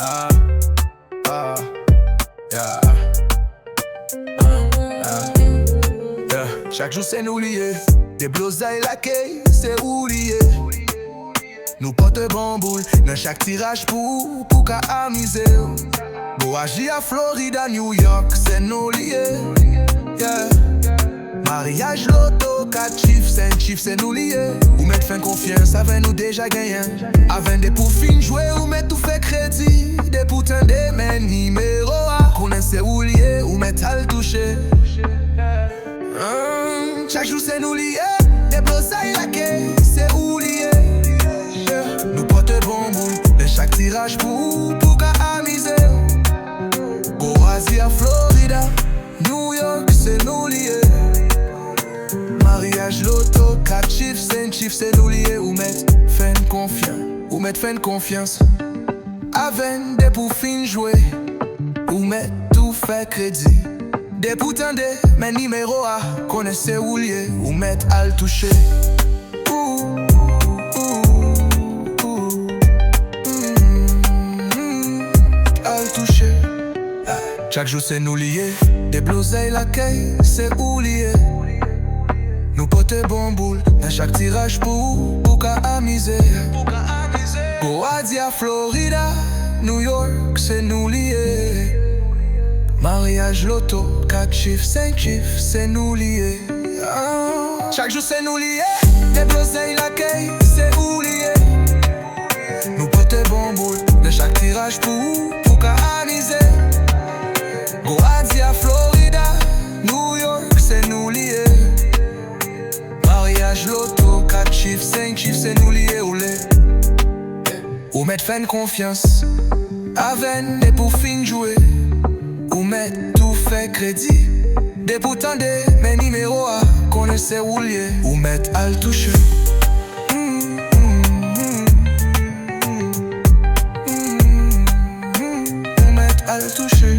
Ah, ah, yeah. Yeah. Chaque jour c'est nous liés. Des blousailles laquées, c'est oublié. Nous porte bamboule dans chaque tirage pour qu'à amuser. Boagie à Florida, New York, c'est nous liés. Yeah. Mariage, loto, 4 chiffres, 5 chiffres, c'est nous liés. Ou mettre fin confiance, avec nous déjà gagné. Avec des pour fin jouer, ou mettre tout fait crédit. Des putains de mes numéros à connaître où lié, ou mettre à le toucher. Chaque jour c'est nous liés. Des blousailles laquées, c'est où lié. Nous porte bamboule de chaque tirage pour qu'à amuser. Boazie à Florida, New York, c'est nous liés. Mariage, loto, 4 chiffres, 5 chiffres, c'est nous liés. Ou mettre fin confiance, ou mettre fin confiance. Avec des pour fin jouer, ou mettre tout fait crédit. Des putains de mes numéros à connaître où lié, ou mettre à le toucher. À le toucher. Chaque jour c'est nous liés. Des blousailles laquées, c'est où lié. Nous porte bamboule dans chaque tirage pour qu'à amuser. Boazie à Florida, New York, c'est nous liés. Mariage, loto, 4 chiffres, 5 chiffres, c'est nous liés. Chaque jour c'est nous liés. Des blousailles laquées, c'est où lié. Nous porte bamboule de chaque tirage pour qu'à amuser. Boazie à Florida, New York, c'est nous liés. Mariage, loto, 4 chiffres, 5 chiffres, c'est nous liés. Ou mettre fin confiance, avec des pour fin jouer. Ou mettre tout fait crédit. Des putains de mes numéros à connaître où lié. Ou mettre à le toucher. Ou mettre à le toucher.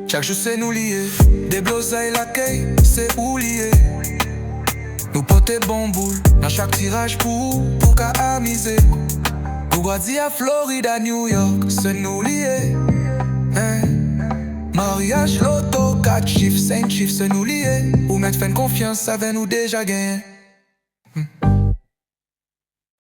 Chaque jour c'est nous liés. Des blousailles laquées, c'est où lié. Nous porte bamboule dans chaque tirage pour qu'à amuser. Boazie à Florida, New York, c'est nous liés. Mariage, loto, 4 chiffres, 5 chiffres, c'est nous liés. Ou mettre fin confiance, avec nous déjà gagné.